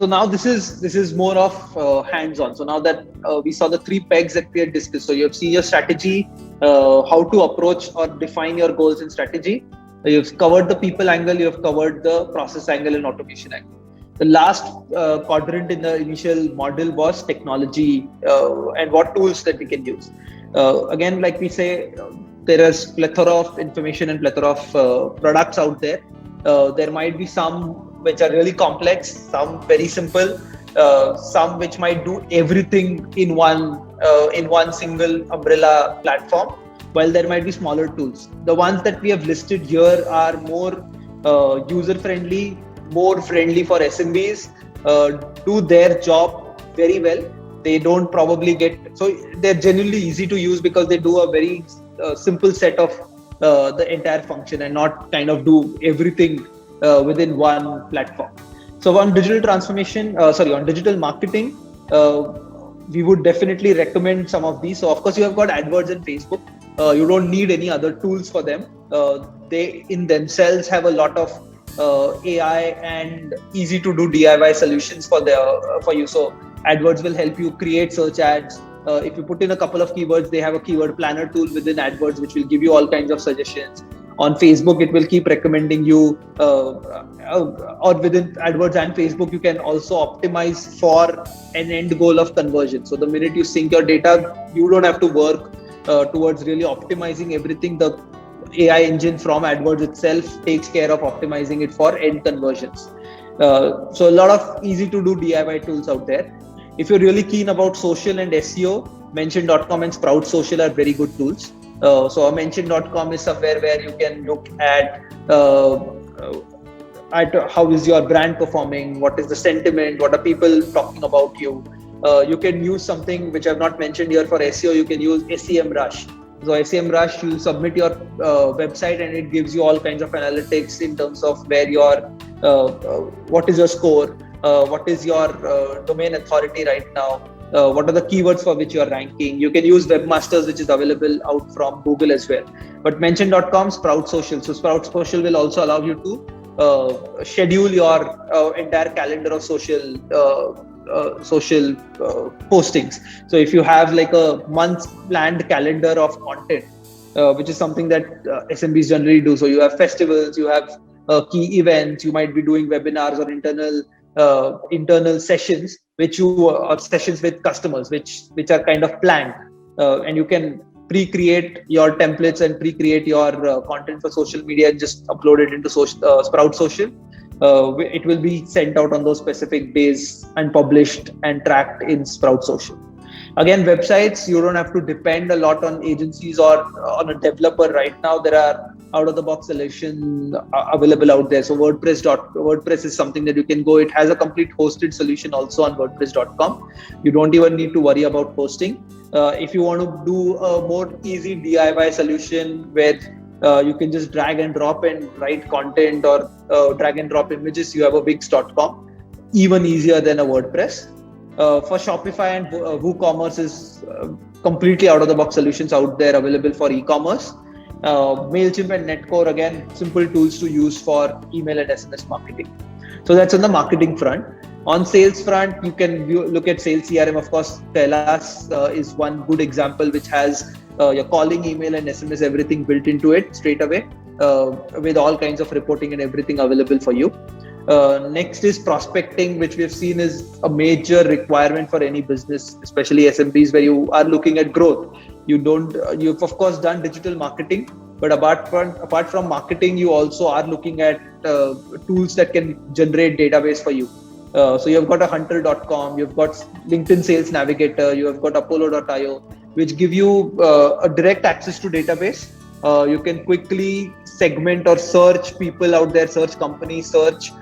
So now this is more of hands-on. So now that we saw the three pegs that we had discussed. So you have seen your strategy, how to approach or define your goals and strategy. You've covered the people angle. You have covered the process angle and automation angle. The last quadrant in the initial model was technology and what tools that we can use. Again, like we say, there is plethora of information and plethora of products out there. There might be some which are really complex, some very simple, some which might do everything in one single umbrella platform, while there might be smaller tools. The ones that we have listed here are more user friendly, more friendly for SMBs, do their job very well. They don't probably they're genuinely easy to use because they do a very simple set of the entire function and not kind of do everything within one platform. So on digital transformation, on digital marketing, we would definitely recommend some of these. So of course you have got AdWords and Facebook. You don't need any other tools for them. They in themselves have a lot of AI and easy to do DIY solutions for you. So AdWords will help you create search ads. If you put in a couple of keywords, they have a keyword planner tool within AdWords, which will give you all kinds of suggestions. On Facebook, it will keep recommending you, or within AdWords and Facebook, you can also optimize for an end goal of conversion. So the minute you sync your data, you don't have to work towards really optimizing everything. The AI engine from AdWords itself takes care of optimizing it for end conversions. So a lot of easy to do DIY tools out there. If you're really keen about social and SEO, Mention.com and Sprout Social are very good tools. So Mention.com is somewhere where you can look at how is your brand performing, what is the sentiment, what are people talking about you. You can use something which I've not mentioned here for SEO. You can use SEMrush. So SEMrush, you submit your website and it gives you all kinds of analytics in terms of where what is your score, what is your domain authority right now, what are the keywords for which you are ranking. You can use Webmasters, which is available out from Google as well. But Mention.com, Sprout Social. So Sprout Social will also allow you to schedule your entire calendar of social postings. So if you have like a month's planned calendar of content, which is something that SMBs generally do. So you have festivals, you have key events, you might be doing webinars or internal sessions, or sessions with customers, which are kind of planned, and you can pre-create your templates and pre-create your content for social media and just upload it into Sprout Social. It will be sent out on those specific days and published and tracked in Sprout Social. Again, websites, you don't have to depend a lot on agencies or on a developer. Right now, there are out-of-the-box solutions available out there. So WordPress is something that you can go. It has a complete hosted solution also on WordPress.com. You don't even need to worry about hosting. If you want to do a more easy DIY solution where you can just drag and drop and write content or drag and drop images, you have a Wix.com, even easier than a WordPress. For Shopify and WooCommerce is completely out-of-the-box solutions out there available for e-commerce. MailChimp and Netcore, again, simple tools to use for email and SMS marketing. So that's on the marketing front. On sales front, you can look at Sales CRM. Of course, Kylas is one good example, which has your calling, email and SMS, everything built into it straight away, with all kinds of reporting and everything available for you. Next is prospecting, which we have seen is a major requirement for any business, especially SMBs, where you are looking at growth. You've of course done digital marketing, but apart from marketing, you also are looking at tools that can generate database for you. So you've got a hunter.com, you've got LinkedIn Sales Navigator, you have got Apollo.io, which give you a direct access to database. You can quickly segment or search people out there, search companies, search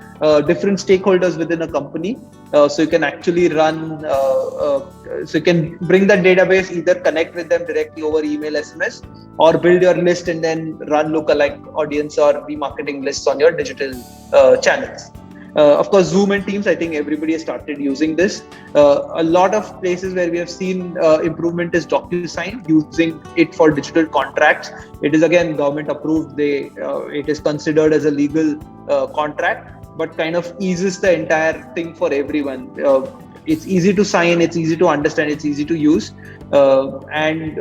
different stakeholders within a company. So you can actually so you can bring that database, either connect with them directly over email, SMS, or build your list and then run lookalike audience or remarketing lists on your digital channels. Of course, Zoom and Teams, I think everybody has started using this. A lot of places where we have seen improvement is DocuSign, using it for digital contracts. It is again government approved. It is considered as a legal contract. but kind of eases the entire thing for everyone. It's easy to sign, it's easy to understand, it's easy to use, and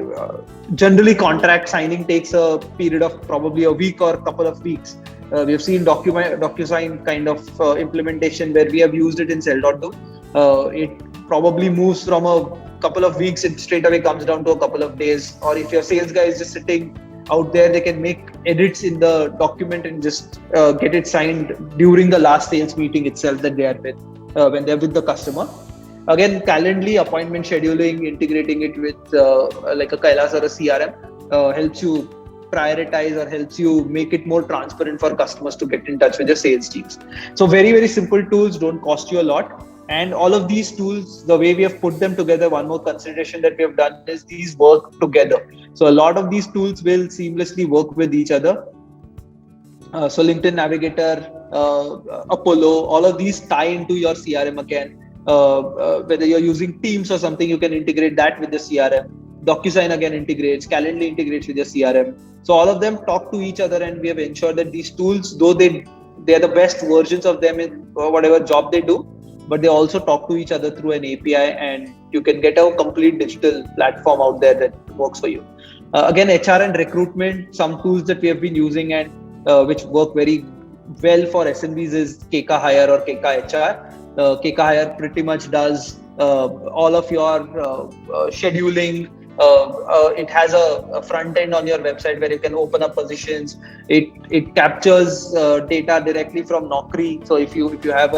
generally contract signing takes a period of probably a week or a couple of weeks. We have seen DocuSign kind of implementation where we have used it in Sell.do. It probably moves from a couple of weeks, it straight away comes down to a couple of days. Or if your sales guy is just sitting out there, they can make edits in the document and just get it signed during the last sales meeting itself that they are with, when they're with the customer. Again, Calendly, appointment scheduling, integrating it with like a Kylas or a CRM helps you prioritize or helps you make it more transparent for customers to get in touch with your sales teams. So very, very simple tools, don't cost you a lot. And all of these tools, the way we have put them together, one more consideration that we have done is these work together. So a lot of these tools will seamlessly work with each other. So LinkedIn Navigator, Apollo, all of these tie into your CRM again. Whether you're using Teams or something, you can integrate that with the CRM. DocuSign again integrates, Calendly integrates with your CRM. So all of them talk to each other, and we have ensured that these tools, though they're the best versions of them in whatever job they do, but they also talk to each other through an API, and you can get a complete digital platform out there that works for you. Again, HR and recruitment, some tools that we have been using and which work very well for SMBs is Keka Hire or Keka HR. Keka Hire pretty much does all of your scheduling. It has a front end on your website where you can open up positions. It captures data directly from Naukri. So if you have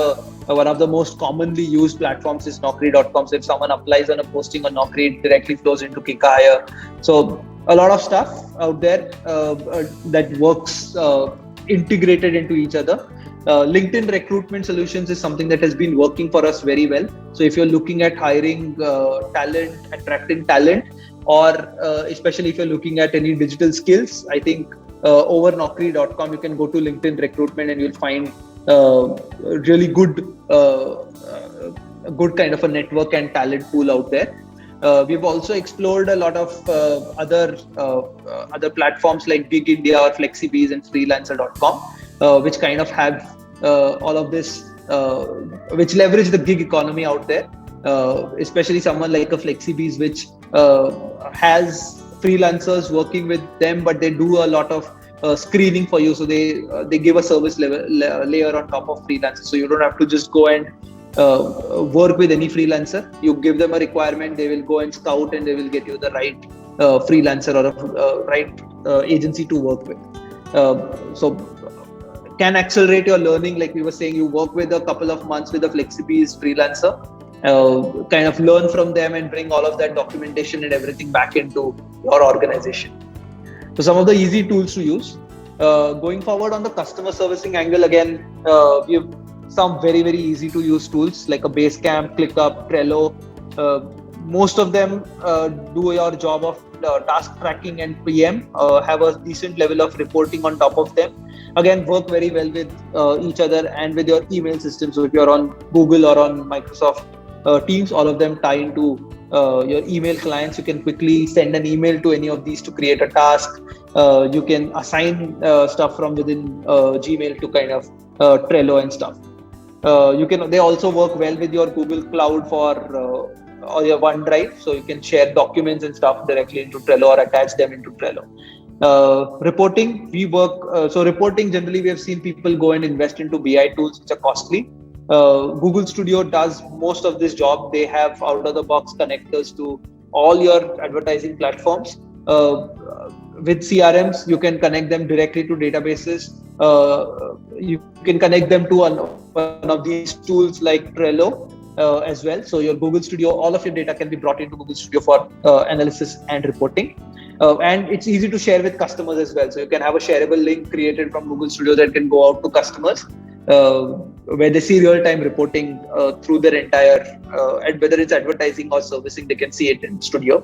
one of the most commonly used platforms is Naukri.com. So if someone applies on a posting on Naukri, it directly flows into Keka Hire. So a lot of stuff out there that works integrated into each other. LinkedIn recruitment solutions is something that has been working for us very well. So if you're looking at hiring talent, attracting talent, or especially if you're looking at any digital skills, I think over Naukri.com, you can go to LinkedIn recruitment and you'll find really good kind of a network and talent pool out there. We've also explored a lot of other platforms like Gig India or FlexiBees and Freelancer.com, which kind of have all of this, which leverage the gig economy out there, especially someone like a FlexiBees, which has freelancers working with them, but they do a lot of screening for you. So they give a service layer on top of freelancers. So you don't have to just go and work with any freelancer. You give them a requirement, they will go and scout, and they will get you the right freelancer or a right agency to work with. So can accelerate your learning. Like we were saying, you work with a couple of months with a FlexiBees freelancer, kind of learn from them and bring all of that documentation and everything back into your organization. So some of the easy tools to use. Going forward on the customer servicing angle, again, we have some very, very easy to use tools like a Basecamp, ClickUp, Trello. Most of them do your job of task tracking and PM, have a decent level of reporting on top of them. Again, work very well with each other and with your email system. So if you're on Google or on Microsoft Teams, all of them tie into your email clients. You can quickly send an email to any of these to create a task. You can assign stuff from within Gmail to kind of Trello and stuff. They also work well with your Google Cloud or your OneDrive, so you can share documents and stuff directly into Trello or attach them into Trello. Reporting, reporting, generally we have seen people go and invest into BI tools which are costly. Google Studio does most of this job. They have out of the box connectors to all your advertising platforms. With CRMs, you can connect them directly to databases. You can connect them to one of these tools like Trello as well. So your Google Studio, all of your data can be brought into Google Studio for analysis and reporting. And it's easy to share with customers as well. So you can have a shareable link created from Google Studio that can go out to customers where they see real-time reporting through their entire, whether it's advertising or servicing, they can see it in Studio.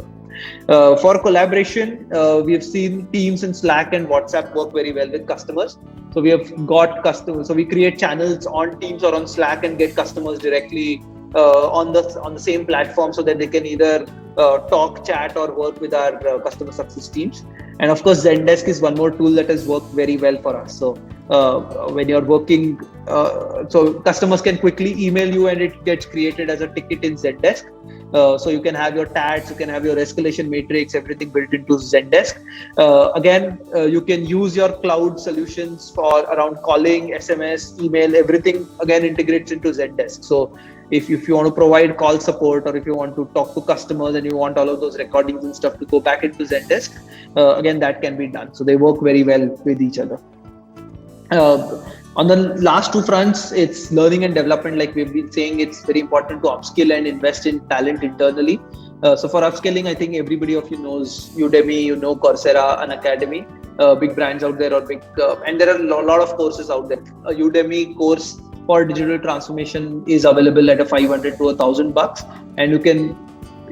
For collaboration, we have seen Teams and Slack and WhatsApp work very well with customers. So we have got customers. So we create channels on Teams or on Slack and get customers directly on the same platform, so that they can either talk, chat, or work with our customer success teams. And of course, Zendesk is one more tool that has worked very well for us. So when you're working, so customers can quickly email you and it gets created as a ticket in Zendesk. So you can have your tags, you can have your escalation matrix, everything built into Zendesk. You can use your cloud solutions for around calling, SMS, email, everything again integrates into Zendesk. So if you want to provide call support, or if you want to talk to customers and you want all of those recordings and stuff to go back into Zendesk, again, that can be done. So they work very well with each other. On the last two fronts, it's learning and development. Like we've been saying, it's very important to upskill and invest in talent internally. So for upskilling, I think everybody of you knows Udemy, Coursera, Unacademy, big brands out there, or and there are a lot of courses out there. A Udemy course for digital transformation is available at a $500 to $1,000, and you can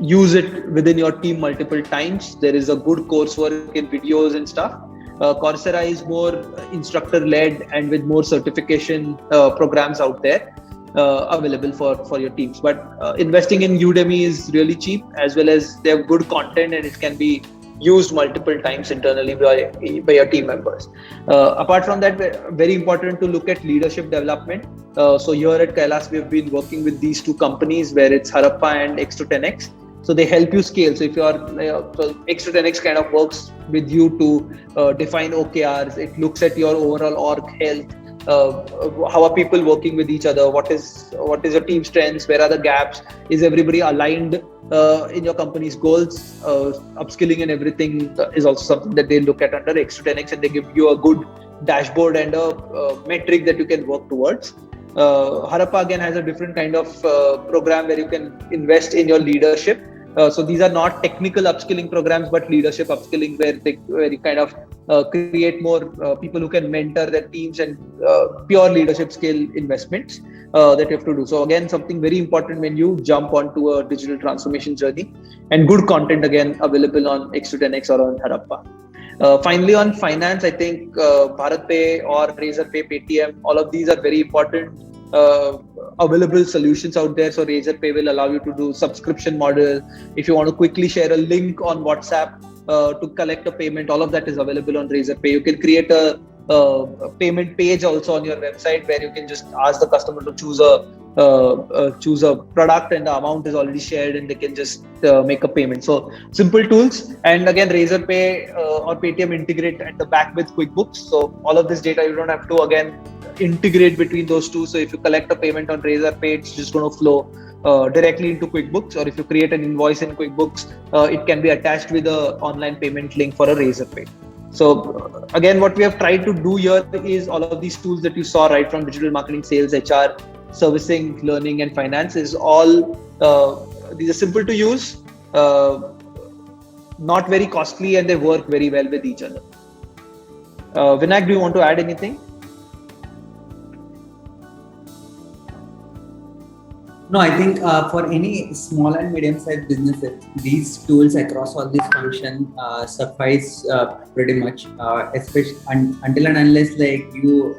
use it within your team multiple times. There is a good coursework in videos and stuff. Coursera is more instructor-led and with more certification programs out there available for your teams. But investing in Udemy is really cheap, as well as they have good content and it can be used multiple times internally by your team members. Apart from that, very important to look at leadership development. So here at Kylas, we've been working with these two companies where it's Harappa and X to 10X. So they help you scale. So if you are, so X to 10X kind of works with you to define OKRs. It looks at your overall org health. How are people working with each other? What is your team strengths? Where are the gaps? Is everybody aligned in your company's goals? Upskilling and everything is also something that they look at under X to 10X, and they give you a good dashboard and a metric that you can work towards. Harappa again has a different kind of program where you can invest in your leadership. So these are not technical upskilling programs, but leadership upskilling where you kind of create more people who can mentor their teams, and pure leadership skill investments that you have to do. So again, something very important when you jump onto a digital transformation journey, and good content again available on X to 10X or on Harappa. Finally, on finance, I think BharatPay or Razorpay, Paytm, all of these are very important available solutions out there. So Razorpay will allow you to do subscription model. If you want to quickly share a link on WhatsApp to collect a payment, all of that is available on Razorpay. You can create a payment page also on your website where you can just ask the customer to choose a product, and the amount is already shared, and they can just make a payment. So simple tools. And again, Razorpay or Paytm integrate at the back with QuickBooks. So all of this data, you don't have to again integrate between those two. So if you collect a payment on Razorpay, it's just going to flow directly into QuickBooks. Or if you create an invoice in QuickBooks, it can be attached with an online payment link for a Razorpay. So again, what we have tried to do here is all of these tools that you saw, right from digital marketing, sales, HR, servicing, learning, and finance, is all these are simple to use, not very costly, and they work very well with each other. Vinayak, do you want to add anything? No, I think for any small and medium-sized businesses, these tools across all these functions suffice pretty much, especially until and unless like you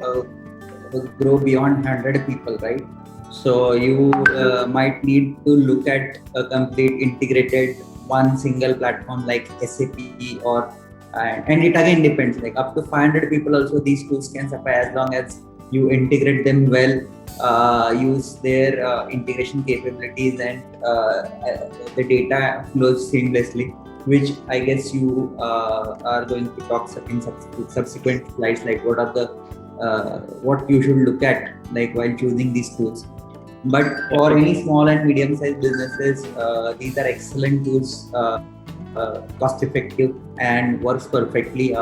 grow beyond 100 people, right? So you might need to look at a complete integrated one single platform like SAP, or and it again depends. Like up to 500 people also, these tools can suffice as long as you integrate them well, use their integration capabilities, and the data flows seamlessly, which I guess you are going to talk in subsequent slides, like what are the what you should look at like while choosing these tools. But for any small and medium-sized businesses, these are excellent tools, cost-effective, and works perfectly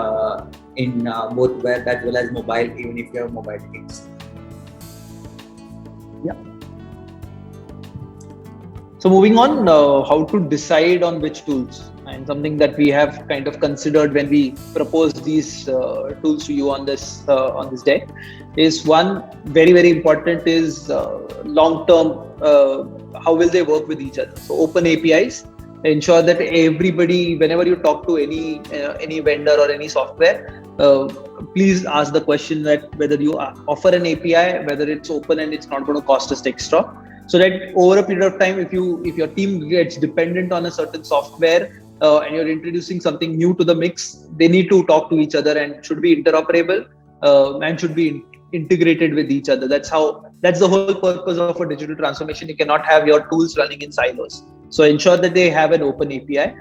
in both web as well as mobile, even if you have mobile teams. Yeah. So moving on, how to decide on which tools, and something that we have kind of considered when we propose these tools to you on this day is, one, very, very important is long-term, how will they work with each other? So open APIs, ensure that everybody, whenever you talk to any vendor or any software, please ask the question that whether you offer an API, whether it's open and it's not going to cost us extra. So that over a period of time, if your team gets dependent on a certain software, and you're introducing something new to the mix, they need to talk to each other and should be interoperable, and should be integrated with each other. That's the whole purpose of a digital transformation. You cannot have your tools running in silos. So ensure that they have an open API.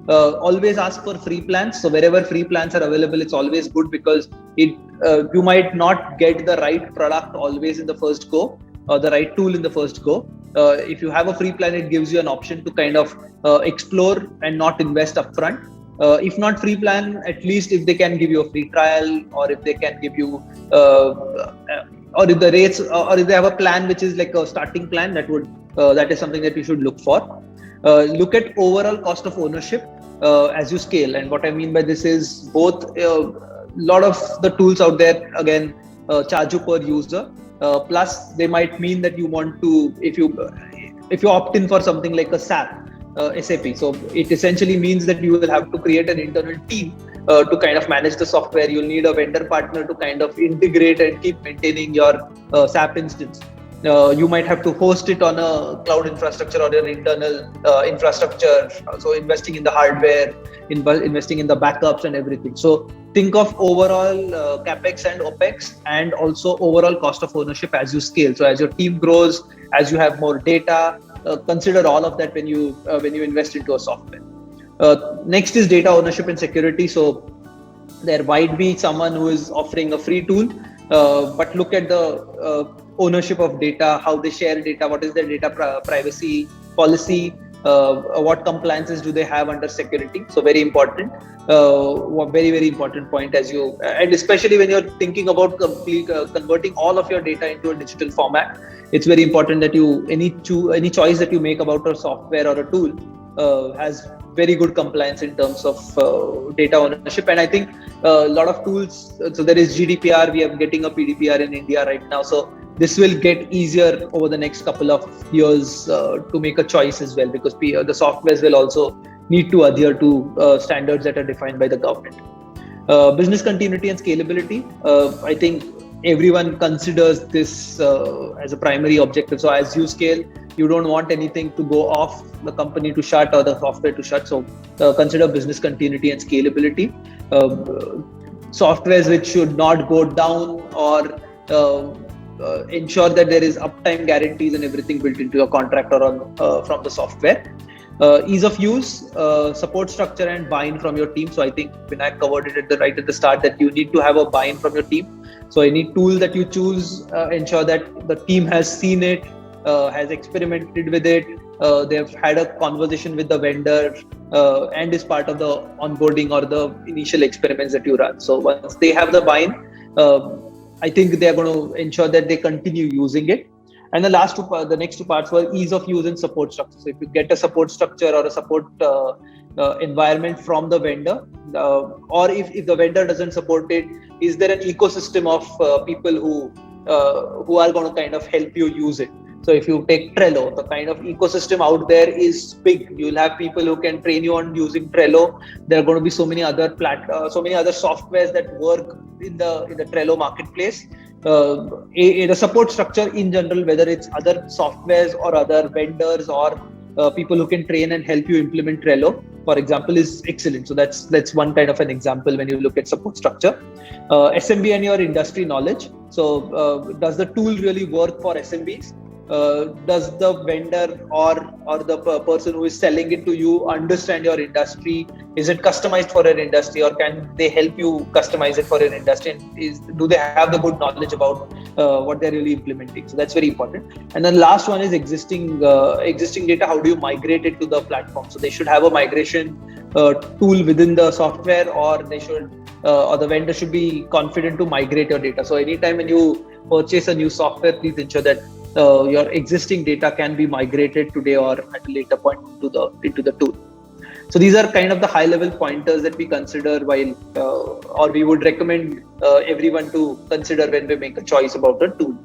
Always ask for free plans. So wherever free plans are available, it's always good, because you might not get the right product always in the first go, or the right tool in the first go. If you have a free plan, it gives you an option to kind of explore and not invest upfront. If not free plan, at least if they can give you a free trial, or if they can give you or if the rates, or if they have a plan which is like a starting plan, that is something that you should look for. Look at overall cost of ownership as you scale. And what I mean by this is, both lot of the tools out there again charge you per user, plus they might mean that you want to, if you opt in for something like a SAP, so it essentially means that you will have to create an internal team to kind of manage the software. You'll need a vendor partner to kind of integrate and keep maintaining your SAP instance. You might have to host it on a cloud infrastructure or an internal infrastructure. So investing in the hardware, investing in the backups and everything. So think of overall capex and opex, and also overall cost of ownership as you scale. So as your team grows, as you have more data, consider all of that when you invest into a software. Next is data ownership and security. So there might be someone who is offering a free tool, but look at the ownership of data, how they share data, what is their data privacy policy, what compliances do they have under security. So very important, very important point, and especially when you're thinking about converting all of your data into a digital format. It's very important that any choice that you make about a software or a tool has very good compliance in terms of data ownership. And I think a lot of tools, so there is GDPR, we are getting a PDPR in India right now. So this will get easier over the next couple of years to make a choice as well, because the softwares will also need to adhere to standards that are defined by the government. Business continuity and scalability. I think everyone considers this as a primary objective. So as you scale, you don't want anything to go off, the company to shut or the software to shut. So consider business continuity and scalability. Softwares which should not go down, or ensure that there is uptime guarantees and everything built into your contract or from the software. Ease of use, support structure and buy-in from your team. So I think Vinayak covered it right at the start, that you need to have a buy-in from your team. So any tool that you choose, ensure that the team has seen it, has experimented with it, they've had a conversation with the vendor, and is part of the onboarding or the initial experiments that you run. So once they have the buy-in, I think they're going to ensure that they continue using it. And the next two parts were ease of use and support structure. So if you get a support structure or a support environment from the vendor, or if the vendor doesn't support it, is there an ecosystem of people who are going to kind of help you use it? So if you take Trello, the kind of ecosystem out there is big. You'll have people who can train you on using Trello. There are going to be so many other softwares that work in the Trello marketplace. The support structure in general, whether it's other softwares or other vendors or people who can train and help you implement Trello, for example, is excellent. So that's one kind of an example when you look at support structure. SMB and your industry knowledge. So does the tool really work for SMBs? Does the vendor or the person who is selling it to you understand your industry? Is it customized for an industry, or can they help you customize it for an industry? And do they have the good knowledge about what they're really implementing? So that's very important. And then last one is existing data. How do you migrate it to the platform? So they should have a migration tool within the software, or the vendor should be confident to migrate your data. So anytime when you purchase a new software, please ensure that your existing data can be migrated today or at a later point into the tool. So these are kind of the high-level pointers that we consider or we would recommend everyone to consider when we make a choice about a tool.